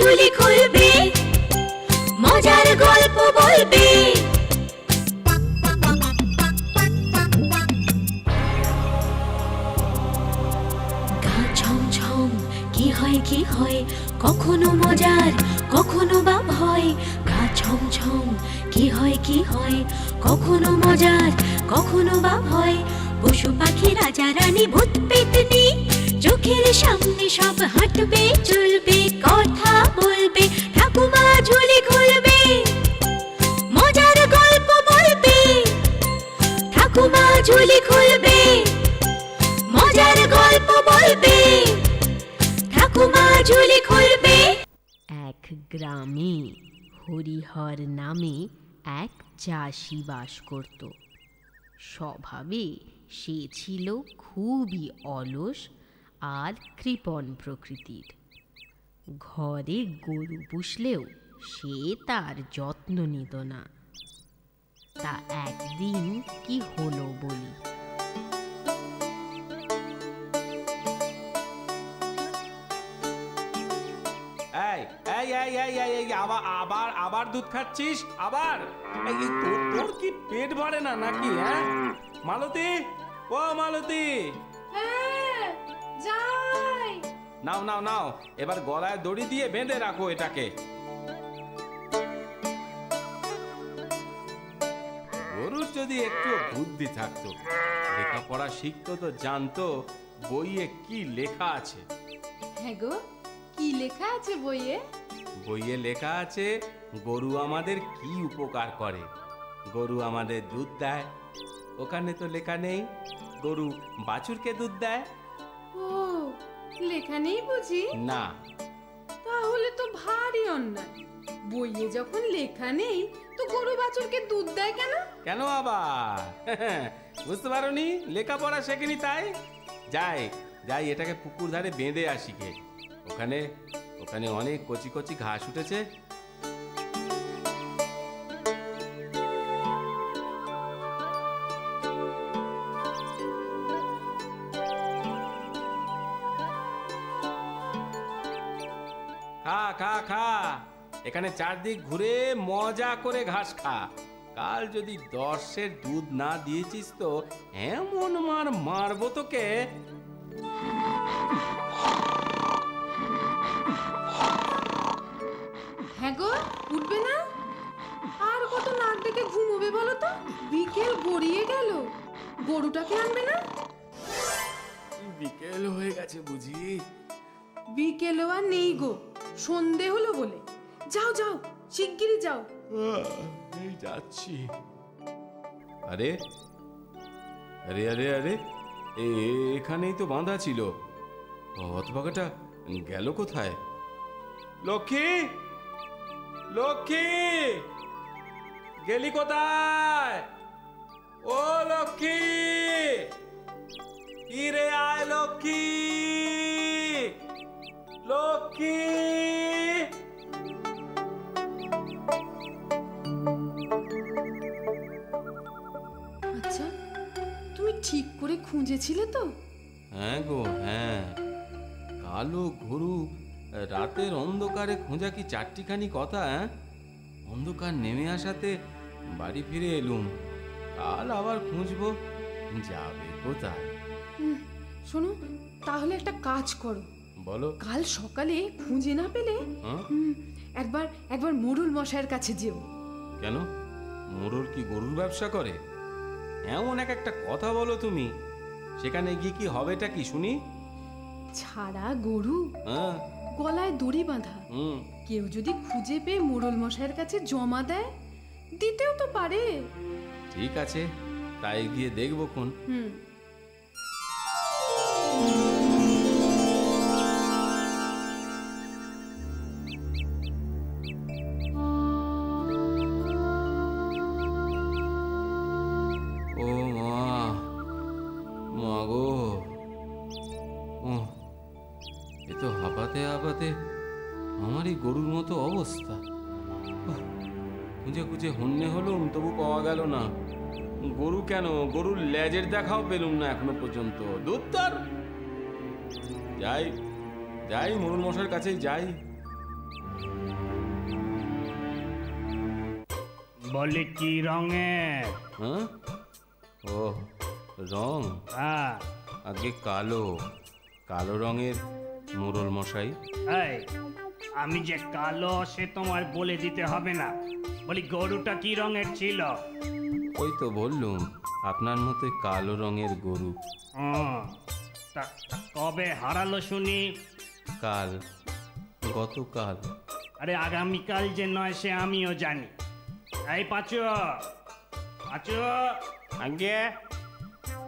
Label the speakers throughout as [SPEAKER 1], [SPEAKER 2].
[SPEAKER 1] ঝুলি খুলবে, মজার গল্প বলবে। গা ছমছম কি হয় কি হয়, কখনো মজার কখনো বা ভয়। গা ছমছম কি হয় কি হয়, কখনো মজার কখনো বা ভয়। পশু পাখি রাজা রানী ভূত পেতনি, চোখের সামনে সব হাঁটবে চলবে, কথা বলবে, ঠাকুমা ঝুলি খুলবে, মজার গল্প বলবে। ঠাকুমা ঝুলি খুলবে, মজার গল্প বলবে। ঠাকুমা ঝুলি খুলবে।
[SPEAKER 2] এক গ্রামে হরিহর নামে এক চাষি বাস করত। স্বভাবে সে ছিল খুবই অলস আর কৃপণ প্রকৃতির। ঘরে গরু পুষলেও সে তার যত্ন নিত না। তা একদিন কি হলো বলি।
[SPEAKER 3] আবার আবার দুধ খাচ্ছিস? আবার তোর কি পেট ভরে না নাকি? হ্যাঁ মালতী, ও মালতী, নাও নাও নাও, এবার গলায় দড়ি দিয়ে বেঁধে রাখো এটাকে। গরুর যদি একটু বুদ্ধি থাকতো, লেখাপড়া শিখতো তো জানতো বইয়ে কি লেখা আছে।
[SPEAKER 4] হ্যাঁ গো, কি লেখা আছে বইয়ে?
[SPEAKER 3] বইয়ে লেখা আছে গরু আমাদের কি উপকার করে। গরু আমাদের দুধ দেয়। ওখানে তো লেখা নেই গরু বাছুরকে দুধ দেয়।
[SPEAKER 4] ও, লেখা নেই বুঝি?
[SPEAKER 3] না।
[SPEAKER 4] তাহলে তো ভারী অন্যায়। বইয়ে যখন লেখা নেই তো গরু বাছুরকে দুধ দেয় কেন?
[SPEAKER 3] কেন আবার? বুঝতে পারোনি? লেখাপড়া শেখেনি তাই? যাই যাই, এটাকে পুকুর ধারে বেঁধে আসি গে। ওখানে ওখানে অনেক কচি কচি ঘাস উঠেছে। খা খা খা, এখানে চারদিক ঘুরে মজা করে ঘাস খা। কাল যদি 10-এর দুধ না দিয়েছিস তো এমন মার মারবো তোকে।
[SPEAKER 4] হ্যাঁ গো, উঠবে না? আর কত নাক ডেকে ঘুমোবে বলো তো? বিকেল গড়িয়ে গেল, গরুটাকে আনবে না?
[SPEAKER 3] বিকেল হয়ে গেছে বুঝি?
[SPEAKER 4] বিকেলও আর নেই গো, সন্ধে হলো বলে। যাও যাও, শিগগিরই যাও।
[SPEAKER 3] এই যাচ্ছি। আরে আরে আরে আরে, এখানেই তো বাঁধা ছিল। হতভাগাটা গেল কোথায়? লক্ষ্মী, লক্ষ্মী, গেলি কোথায়? ও লক্ষ্মী, ইরে আয় লক্ষ্মী, লক্ষ্মী।
[SPEAKER 4] আচ্ছা, তুমি ঠিক করে খুঁজেছিলে তো?
[SPEAKER 3] হ্যাঁ গো হ্যাঁ, কালো গরু রাতের অন্ধকারে খোঁজা কি চারটিখানি কথা? অন্ধকার নেমে আসাতে বাড়ি ফিরে এলুম। কাল আবার খুঁজবো, যাবে কোথায়?
[SPEAKER 4] শোনো, তাহলে একটা কাজ করো।
[SPEAKER 3] বলো।
[SPEAKER 4] কাল সকালে খুঁজে না পেলে একবার একবার মোড়ল মশাইয়ের কাছে যেও।
[SPEAKER 3] কেন? মোড়ল কি গরুর ব্যবসা করে? এমন একটা কথা বলো তুমি। সেখানে গিয়ে কি হবেটা কি শুনি?
[SPEAKER 4] ছাড়া গরু,
[SPEAKER 3] হ্যাঁ,
[SPEAKER 4] গলায় দড়ি বাঁধা। কেউ যদি খুঁজে পেয়ে মোড়ল মশাইয়ের কাছে জমা দেয়, দিতেও তো পারে।
[SPEAKER 3] ঠিক আছে, তাই গিয়ে দেখবো কোন। ও মা, মা গো, ও এ তো হাঁপাতে হাঁপাতে আমারই গরুর মতো অবস্থা। খুঁজে খুঁজে হন্যে হলুম, তবু পাওয়া গেল না। গরু কেন, গরুর লেজের দেখাও পেলুম না এখনো পর্যন্ত। দুত্তর যাই যাই, মোড়ল মশাইয়ের কাছেই যাই।
[SPEAKER 5] বলি কি রঙের?
[SPEAKER 3] হ্যাঁ? ও রং
[SPEAKER 5] হ্যাঁ,
[SPEAKER 3] আগে কালো, কালো রঙের মোড়ল মশাই।
[SPEAKER 5] এই, আমি যে কালো সে তোমার বলে দিতে হবে না। বলি গরুটা কি রঙের ছিল?
[SPEAKER 3] ওই তো বললুম আপনার মতোই কালো রঙের গরু।
[SPEAKER 5] তা কবে হারালো শুনি?
[SPEAKER 3] কাল, গতকাল।
[SPEAKER 5] আরে আগামীকাল যে নয় সে আমিও জানি। এই পাঁচু, পাঁচু, আগে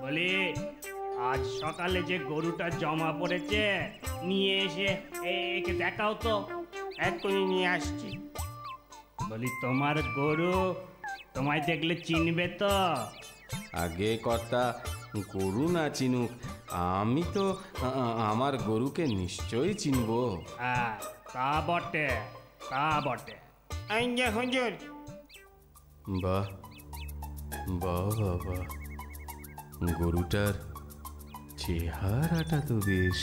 [SPEAKER 5] বলি আজ সকালে যে গরুটা জমা পড়েছে নিয়ে এসে একে দেখাও তো। এক্ষুনি নিয়ে আসছি। বলি তোমার গরু তোমায় দেখলে চিনবে তো?
[SPEAKER 3] আগে কর্তা, গরু না চিনুক, আমি তো আমার গরুকে নিশ্চয়ই চিনব।
[SPEAKER 5] হ্যাঁ, তা বটে, তা বটে। হুজুর।
[SPEAKER 3] বাহ বাহ বাবা, গরুটার চেহারাটা তো বেশ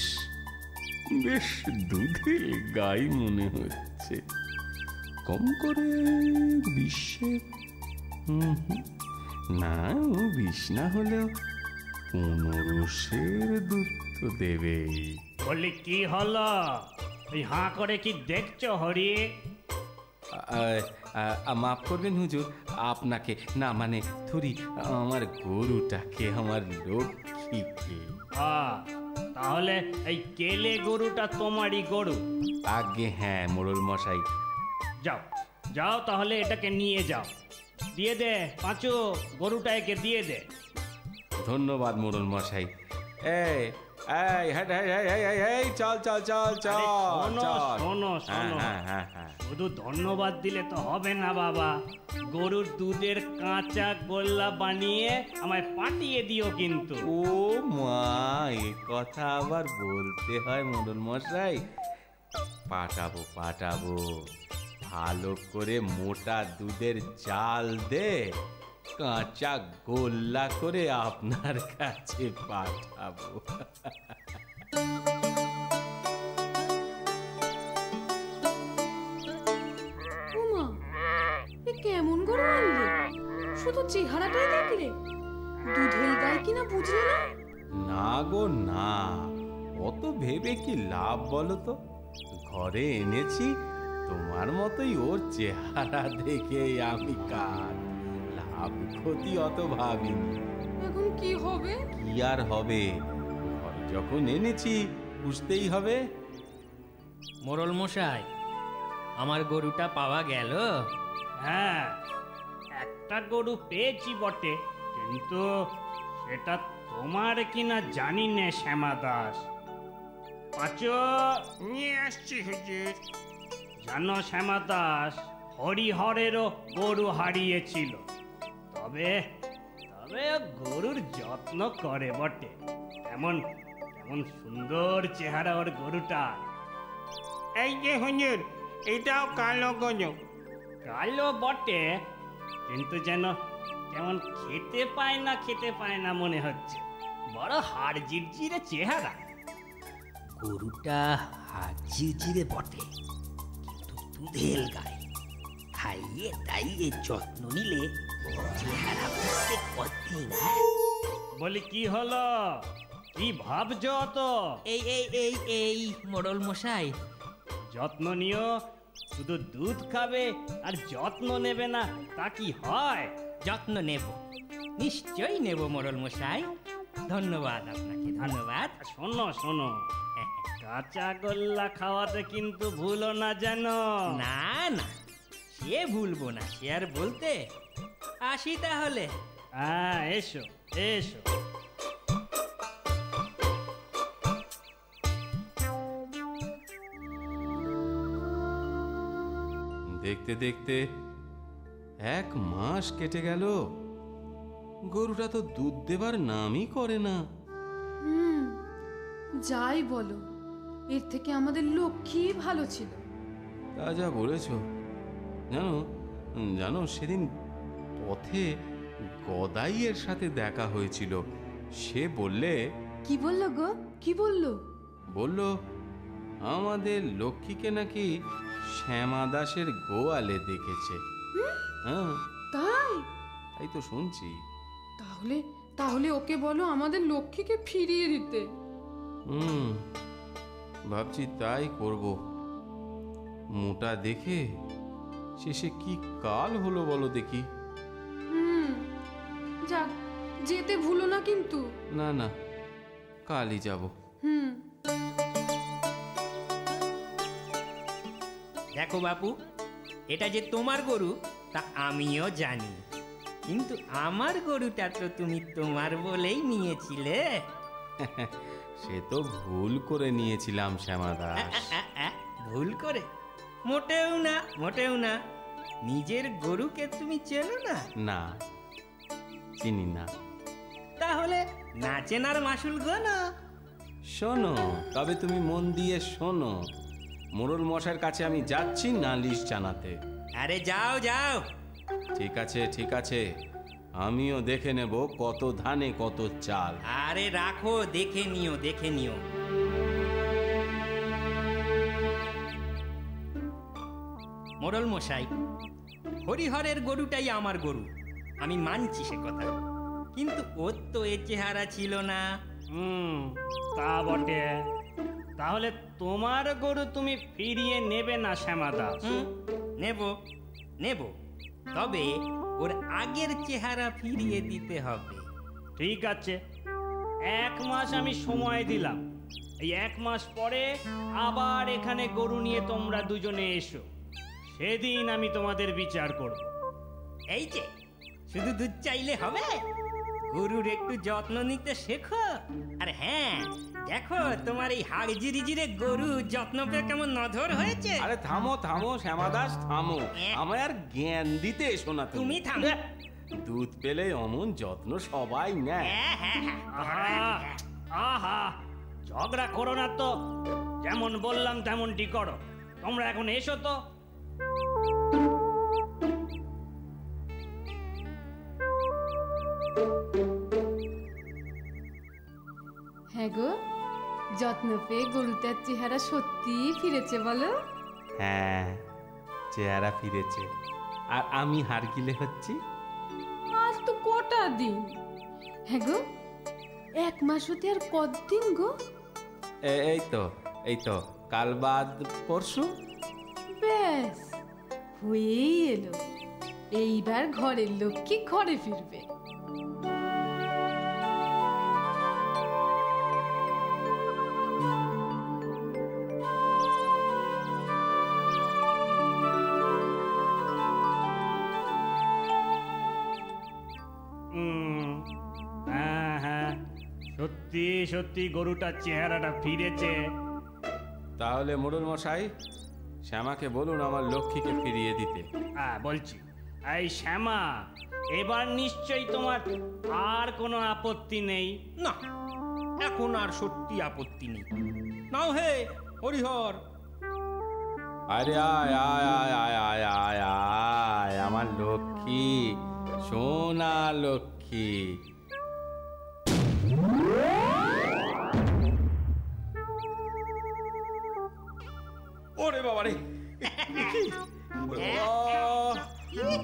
[SPEAKER 3] বেশ দুধের গাই মনে হচ্ছে। কম করে 20 না, 20 না হলেও 15 দুধ তো দেবেই।
[SPEAKER 5] বলি কি হলো? এই হাঁ করে কি দেখছো হরি?
[SPEAKER 3] মাফ করবেন হুজুর, আপনাকে না, মানে থুরি আমার গরুটাকে, আমার লক্ষ্মীকে।
[SPEAKER 5] তাহলে এই কেলে গরুটা তোমারই গরু?
[SPEAKER 3] আগে হ্যাঁ মোড়ল মশাই।
[SPEAKER 5] যাও যাও, তাহলে এটাকে নিয়ে যাও। দিয়ে দে পাঁচু, গরুটা একে দিয়ে দে।
[SPEAKER 3] ধন্যবাদ মোড়ল মশাই। এই এই হ্যাঁ এই চল চল চল চল।
[SPEAKER 5] শোনো শোনো
[SPEAKER 3] হ্যাঁ
[SPEAKER 5] শোনো,
[SPEAKER 3] হ্যাঁ হ্যাঁ হ্যাঁ।
[SPEAKER 5] শুধু ধন্যবাদ দিলে তো হবে না বাবা। গরুর দুধের কাঁচা গোল্লা বানিয়ে আমায় পাঠিয়ে দিও কিন্তু।
[SPEAKER 3] ও মা, এ কথা আবার বলতে হয় মোড়ল মশাই? পাঠাবো পাঠাবো, ভালো করে মোটা দুধের জাল দে কাঁচা গোল্লা করে আপনার কাছে পাঠাবো।
[SPEAKER 4] উমা, এ কেমন গরু আনলে? শুধু চেহারাটাই দেখলে, দুধের গায়ে কিনা বুঝলে না?
[SPEAKER 3] না গো না, অত ভেবে কি লাভ বলো তো? ঘরে এনেছি, তোমার মতোই ওর চেহারা দেখে আমি কাজ, লাভ ক্ষতি অত ভাবিনি।
[SPEAKER 4] এখন কি হবে?
[SPEAKER 3] কি আর হবে, ঘরে যখন এনেছি বুঝতেই হবে।
[SPEAKER 6] মোড়ল মশাই, আমার গরুটা পাওয়া গেল?
[SPEAKER 5] হ্যাঁ, একটা গরু পেয়েছি বটে, কিন্তু সেটা তোমার কিনা জানি না শ্যামা দাস। পাঁচু, নিয়ে আসছি হুজুর। জানো শ্যামা দাস, হরিহরেরও গরু হারিয়েছিল, তবে তবে ও গরুর যত্ন করে বটে। এমন এমন সুন্দর চেহারা ওর গরুটা। এই যে হুজুর, এটাও কালো গরু। কালো বটে, কিন্তু যেন কেমন খেতে পায় না মনে হচ্ছে। বড় হাড় জিরজিরে চেহারা।
[SPEAKER 6] গরুটা হাজিরে বটে, কিন্তু দুধের গায়ে। খাইয়ে দাইয়ে যত্ন নিলে চেহারা বুঝতে কতদিন।
[SPEAKER 5] বলি কি হলো, কি ভাবছো তো?
[SPEAKER 6] এই এই এই এই মোড়ল মশাই,
[SPEAKER 5] যত্ন নিও, শুধু দুধ খাবে আর যত্ন নেবে না, তা কি হয়?
[SPEAKER 6] যত্ন নেব, নিশ্চয়ই নেব মোড়ল মশাই। ধন্যবাদ আপনাকে, ধন্যবাদ।
[SPEAKER 5] শোনো শোনো, কাঁচা গোল্লা খাওয়াতে কিন্তু ভুলো না যেন।
[SPEAKER 6] না না, সে ভুলবো না, সে আর বলতে। আসি তাহলে।
[SPEAKER 5] হ্যাঁ, এসো এসো।
[SPEAKER 3] দেখতে দেখতে 1 মাস কেটে গেল, গরুটা তো দুধ দেবার নামই করে না।
[SPEAKER 4] যাই বলো, এর থেকে আমাদের লক্ষ্মী ভালো ছিল।
[SPEAKER 3] তা যা বলেছ। জানো জানো সেদিন পথে গদাইয়ের সাথে দেখা হয়েছিল। সে বললে,
[SPEAKER 4] কি বললো গো? কি বললো?
[SPEAKER 3] বলল আমাদের লক্ষ্মীকে নাকি শ্যামা দাসের গোয়ালে দেখেছে। হ্যাঁ,
[SPEAKER 4] তাই?
[SPEAKER 3] তাই তো শুনছি।
[SPEAKER 4] তাহলে তাহলে ওকে বলো আমাদের লক্ষ্মীকে ফিরিয়ে দিতে।
[SPEAKER 3] হুম, ভাবছি তাই করব। মোটা দেখে শেষে কি কাল হলো বলো দেখি।
[SPEAKER 4] যাক, যেতে ভুলো না কিন্তু।
[SPEAKER 3] না না, কালই যাব।
[SPEAKER 6] দেখো বাপু, এটা যে তোমার গরু তা আমিও জানি, কিন্তু আমার গরুটা তো তুমি তোমার বলেই নিয়েছিলে।
[SPEAKER 3] সে তো ভুল করে নিয়েছিলাম শ্যামা দাস।
[SPEAKER 6] ভুল করে? মোটেও না, মোটেও না। নিজের গরুকে তুমি চেনো না?
[SPEAKER 3] না, চিনি না।
[SPEAKER 6] তাহলে না চেনার মাসুল গোনা।
[SPEAKER 3] শোনো, তবে তুমি মন দিয়ে শোনো। মোড়ল মশাইয়ের কাছে আমি যাচ্ছি নালিশ জানাতে।
[SPEAKER 6] আরে যাও যাও।
[SPEAKER 3] ঠিক আছে, ঠিক আছে, আমিও দেখে নেব কত ধানে কত চাল।
[SPEAKER 6] আরে রাখো, দেখে নিও, দেখে নিও। মোড়ল মশাই, হরিহরের গরুটাই আমার গরু, আমি মানছি সে কথা, কিন্তু ওর তো এ চেহারা ছিল না।
[SPEAKER 5] তা বটে। তাহলে তোমার গরু তুমি ফিরিয়ে নেবে না শ্যামা দাস?
[SPEAKER 6] নেব নেব, তবে ওর আগের চেহারা ফিরিয়ে দিতে হবে।
[SPEAKER 5] ঠিক আছে, 1 মাস আমি সময় দিলাম। এই 1 মাস পরে আবার এখানে গরু নিয়ে তোমরা দুজনে এসো, সেদিন আমি তোমাদের বিচার করব।
[SPEAKER 6] এই যে শুধু দুধ চাইলে হবে? গরুর একটু যত্ন নিতে শেখো। আর হ্যাঁ, দেখো তোমার এই হাড় জিরে গরু যত্ন পেয়ে কেমন নধর হয়েছে।
[SPEAKER 3] আরে থামো থামো শ্যামা দাস, থামো।
[SPEAKER 6] হ্যাঁ।
[SPEAKER 3] আমায় আর জ্ঞান দিতে এসো না
[SPEAKER 6] তুমি থামো।
[SPEAKER 3] দুধ পেলে অমন যত্ন সবাই নেয়।
[SPEAKER 6] হ্যাঁ হ্যাঁ হ্যাঁ,
[SPEAKER 5] আহা আহা, ঝগড়া করো না তো। যেমন বললাম তেমনটি করো। তোমরা এখন এসো তো।
[SPEAKER 4] হ্যাঁ গো, যত্ন পেয়ে গরুটার চেহারা সত্যিই ফিরেছে বলো?
[SPEAKER 3] হ্যাঁ, চেহারা ফিরেছে। আর আমি হারকিলে হচ্ছি।
[SPEAKER 4] আজ তো কটা দিন। হ্যাঁ গো, 1 মাস হতে আর কতদিন গো?
[SPEAKER 3] এই তো কাল বাদ পরশু।
[SPEAKER 4] ব্যাস, হয়েই এলো। এইবার ঘরের লক্ষ্মী ঘরে ফিরবে।
[SPEAKER 5] হ্যাঁ হ্যাঁ, সত্যি সত্যি গরুটার চেহারাটা ফিরেছে।
[SPEAKER 3] তাহলে মোড়ল মশাই, শ্যামাকে বলুন আমার লক্ষ্মীকে ফিরিয়ে দিতে।
[SPEAKER 5] হ্যাঁ বলছি। এই শ্যামা, এবার নিশ্চয়ই তোমার আর কোনো আপত্তি নেই?
[SPEAKER 6] না, এখন আর সত্যি আপত্তি নেই। নাও হে হরিহর।
[SPEAKER 3] আরে আয় আয় আয় আয় আয় আয় আয়, আমার লক্ষ্মী, সোনা লক্ষ্মী। ওরে বাবা রে,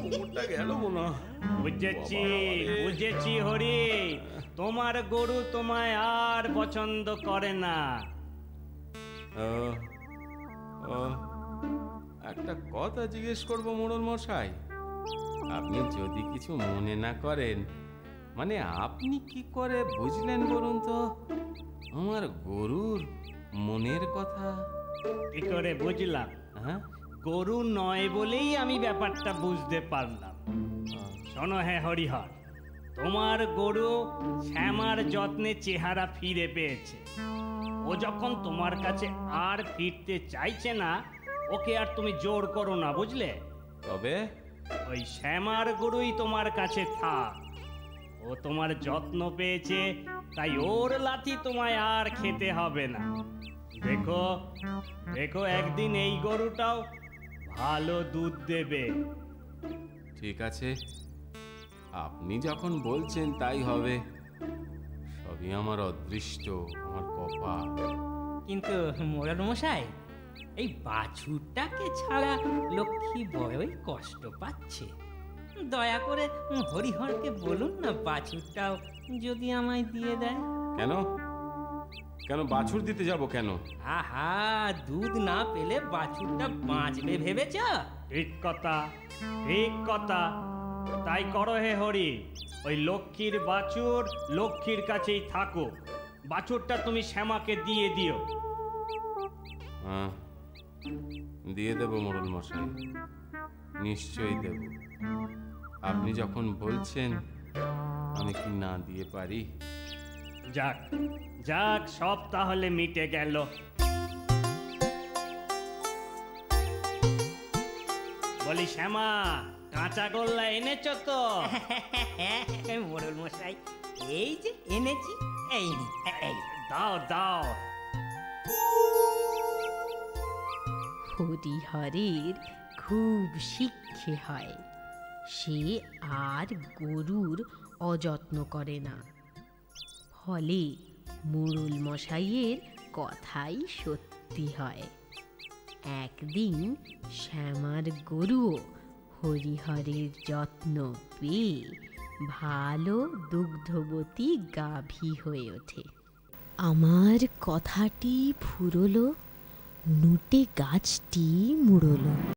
[SPEAKER 3] কোমরটা গেল মনে হয়।
[SPEAKER 5] বুঝেছি বুঝেছি হরি, তোমার গরু তোমায় আর পছন্দ করে না।
[SPEAKER 3] ও, ও, একটা কথা জিজ্ঞেস করবো মোড়ল মশাই, আপনি যদি কিছু মনে না করেন, মানে আপনি কি করে বুঝলেন বলুন তো আমার গরুর মনের কথা?
[SPEAKER 5] কি করে বুঝলাম?
[SPEAKER 3] হ্যাঁ,
[SPEAKER 5] গরু নয় বলেই আমি ব্যাপারটা বুঝতে পারলাম। শোনো হ্যাঁ হরিহর, তোমার গরু শ্যামার যত্নে চেহারা ফিরে পেয়েছে। ও যখন তোমার কাছে আর ফিরতে চাইছে না, ওকে আর তুমি জোর করো না, বুঝলে?
[SPEAKER 3] তবে
[SPEAKER 5] ওই শ্যামার গরুই তোমার কাছে থাক। ও তোমার যত্ন পেয়েছে, তাই ওর লাথি তোমায় আর খেতে হবে না। দেখো দেখো, একদিন এই গরুটাও ভালো দুধ দেবে।
[SPEAKER 3] ঠিক আছে, আপনি যখন বলছেন তাই হবে। সবই আমার অদৃষ্ট, আমার কপাল।
[SPEAKER 6] কিন্তু মোড়ল মশাই, এই বাছুরটাকে ছাড়া লক্ষ্মী বড়ই কষ্ট পাচ্ছে। দয়া করে হরিহরকে বলুন না বাছুরটাও যদি আমায় দিয়ে দেয়।
[SPEAKER 3] কেন কেন বাছুর দিতে যাব কেন?
[SPEAKER 6] আহা, দুধ না পেলে বাছুরটা বাঁচবে ভেবেছ?
[SPEAKER 5] ঠিক কথা, ঠিক কথা। তাই করো হে হরি, ওই লক্ষ্মীর বাছুর লক্ষ্মীর কাছেই থাকো। বাছুরটা তুমি শ্যামাকে দিয়ে দিও।
[SPEAKER 3] হ্যাঁ, দিয়ে দেব মোড়ল মশাই, নিশ্চয়ই দেব। আপনি যখন বলছেন, আমি কি না দিয়ে পারি?
[SPEAKER 5] যাক যাক, সব তাহলে মিটে গেল। বলি শ্যামা, কাঁচা গোল্লা এনেছো তো?
[SPEAKER 6] মোড়ল মশাই, এই যে এনেছি, এই নি, এই।
[SPEAKER 5] দাও দাও।
[SPEAKER 2] হরিহরের খুব শিক্ষে হয়, সে আর গরুর অযত্ন করে না। ফলে মোড়ল মশাইয়ের কথাই সত্যি হয়। একদিন শ্যামার গরুও হরিহরের যত্ন পেয়ে ভালো দুগ্ধবতী গাভী হয়ে ওঠে। আমার কথাটি ফুরলো, নুটে গাছটি মুড়লো।